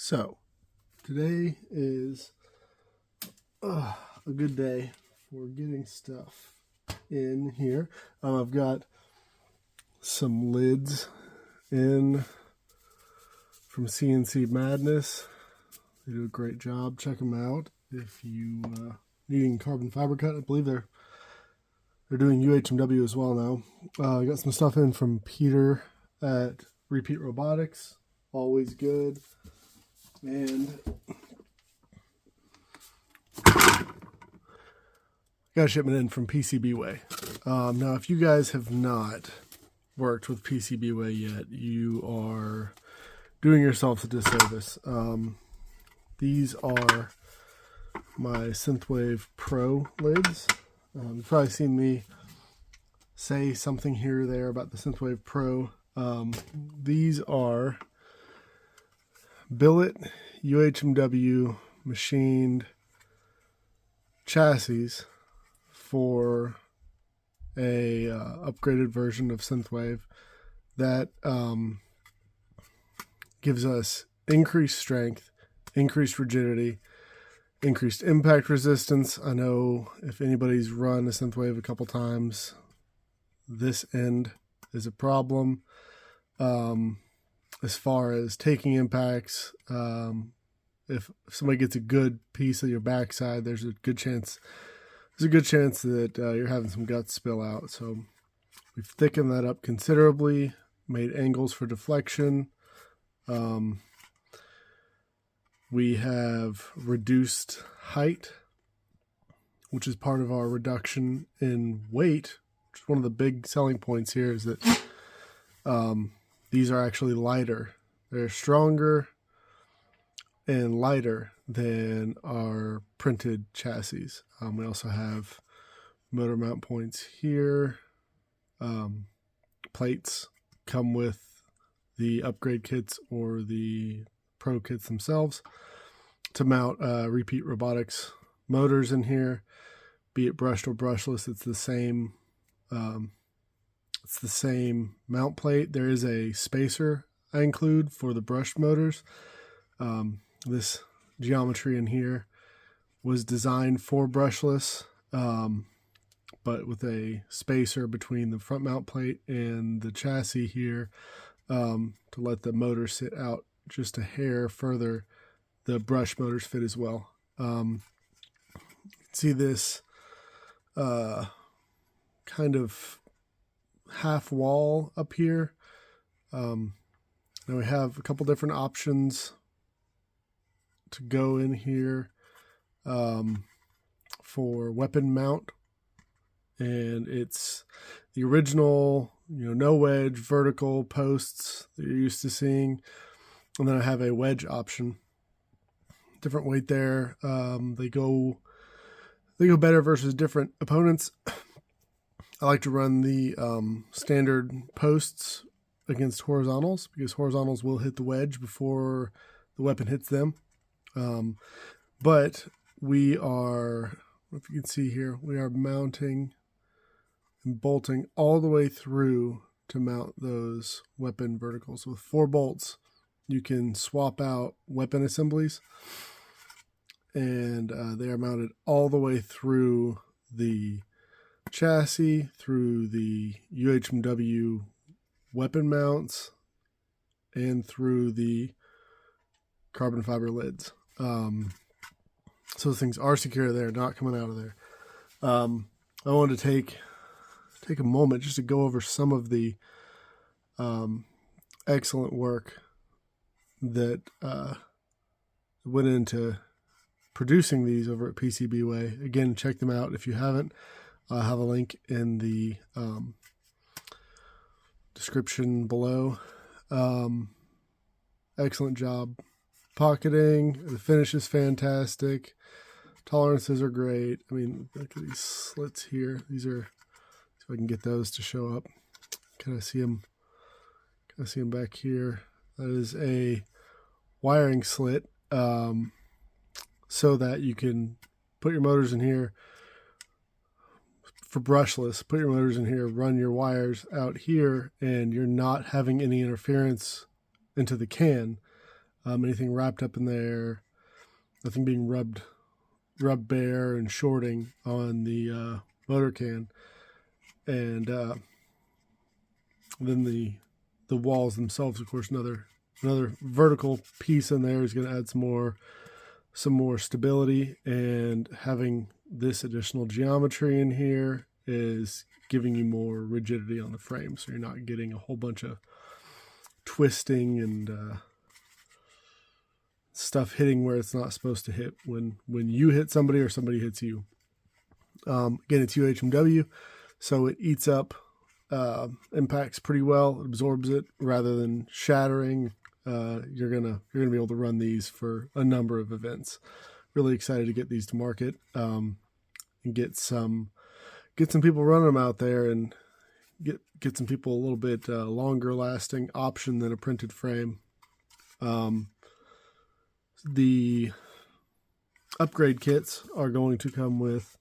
So, today is a good day for getting stuff in here. I've got some lids in from CNC Madness. They do a great job. Check them out if you needing carbon fiber cut. I believe they're doing UHMW as well now. I got some stuff in from Peter at Repeat Robotics. Always good. And got a shipment in from PCBway. Now, if you guys have not worked with PCBway yet, you are doing yourselves a disservice. These are my Synthwave Pro lids. You've probably seen me say something here or there about the Synthwave Pro. These are billet UHMW machined chassis for a upgraded version of Synthwave that gives us increased strength, increased rigidity, increased impact resistance. I know if anybody's run a Synthwave a couple times, this end is a problem. As far as taking impacts, if somebody gets a good piece of your backside, there's a good chance that you're having some guts spill out. So we've thickened that up considerably, made angles for deflection. We have reduced height, which is part of our reduction in weight, which is one of the big selling points here, is that these are actually lighter. They're stronger and lighter than our printed chassis. We also have motor mount points here. Plates come with the upgrade kits or the Pro kits themselves to mount Repeat Robotics motors in here, be it brushed or brushless. It's the same. It's the same mount plate. There is a spacer I include for the brushed motors. This geometry in here was designed for brushless, but with a spacer between the front mount plate and the chassis here to let the motor sit out just a hair further. The brush motors fit as well. You can see this kind of half wall up here. Now we have a couple different options to go in here for weapon mount, and it's the original, no wedge vertical posts that you're used to seeing, and then I have a wedge option. Different weight there. They go better versus different opponents. I like to run the standard posts against horizontals because horizontals will hit the wedge before the weapon hits them. But we are, if you can see here, we are mounting and bolting all the way through to mount those weapon verticals. With 4 bolts, you can swap out weapon assemblies, and they are mounted all the way through the chassis, through the UHMW weapon mounts, and through the carbon fiber lids. So things are secure there, not coming out of there. I wanted to take a moment just to go over some of the excellent work that went into producing these over at PCBway. Again, check them out if you haven't. I'll have a link in the description below. Excellent job pocketing. The finish is fantastic. Tolerances are great. I mean, look at these slits here. These are, see if I can get those to show up. Can I see them? Can I see them back here? That is a wiring slit, so that you can put your motors in here for brushless, put your motors in here, run your wires out here, and you're not having any interference into the can. anything wrapped up in there, nothing being rubbed bare and shorting on the motor can. And then the walls themselves, of course, another vertical piece in there is going to add some more stability, and having this additional geometry in here is giving you more rigidity on the frame, so you're not getting a whole bunch of twisting and stuff hitting where it's not supposed to hit when you hit somebody or somebody hits you. Again, it's UHMW, so it eats up impacts pretty well, absorbs it rather than shattering. You're gonna be able to run these for a number of events. Really excited to get these to market, and get some people running them out there, and get some people a little bit longer lasting option than a printed frame. The upgrade kits are going to come with,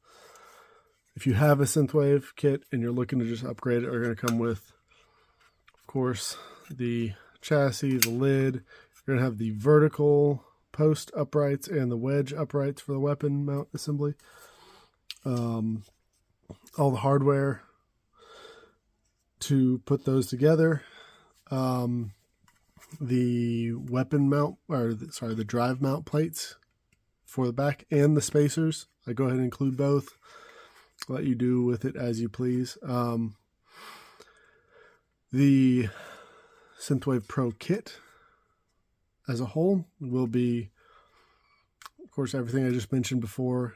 if you have a Synthwave kit and you're looking to just upgrade it, are going to come with, of course, the chassis, the lid. You're going to have the vertical post uprights and the wedge uprights for the weapon mount assembly. All the hardware to put those together. The weapon mount, the drive mount plates for the back, and the spacers. I go ahead and include both. Let you do with it as you please. The Synthwave Pro kit as a whole will be, of course, everything I just mentioned before: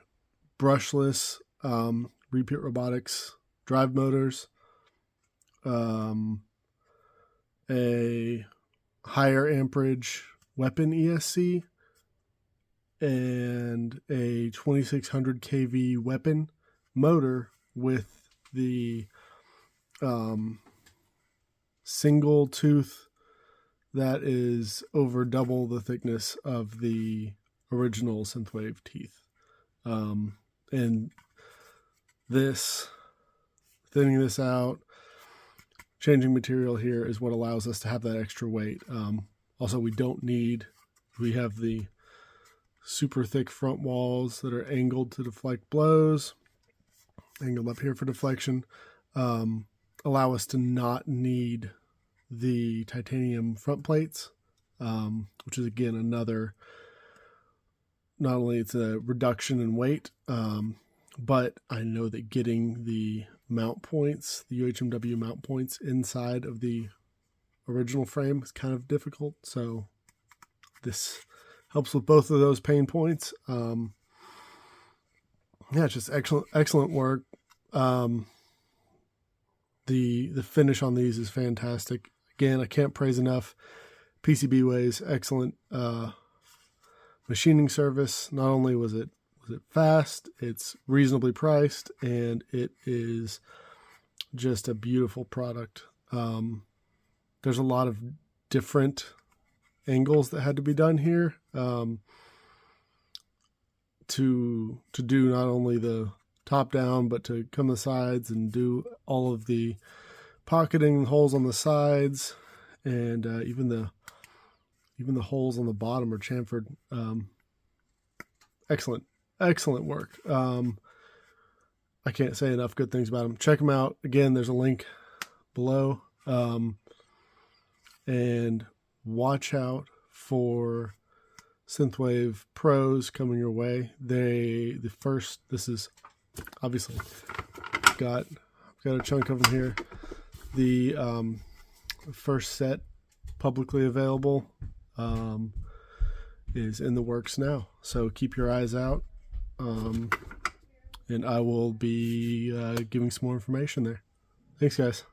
brushless, repeat robotics, drive motors, a higher amperage weapon ESC, and a 2600 kV weapon motor with the single tooth that is over double the thickness of the original Synthwave teeth. And this, thinning this out, changing material here is what allows us to have that extra weight. Also, we have the super thick front walls that are angled to deflect blows, angled up here for deflection, allow us to not need the titanium front plates, which is, again, another, not only it's a reduction in weight, but I know that getting the mount points, the UHMW mount points inside of the original frame is kind of difficult. So this helps with both of those pain points. Yeah, it's just excellent work. The finish on these is fantastic. Again, I can't praise enough PCBway's excellent machining service. Not only was it fast, it's reasonably priced, and it is just a beautiful product. There's a lot of different angles that had to be done here to do not only the top down, but to come to the sides and do all of the pocketing holes on the sides, and even the holes on the bottom are chamfered. Excellent work. I can't say enough good things about them. Check them out. Again, there's a link below. And watch out for Synthwave Pros coming your way. This is obviously got a chunk of them here. The first set publicly available is in the works now. So keep your eyes out. And I will be giving some more information there. Thanks, guys.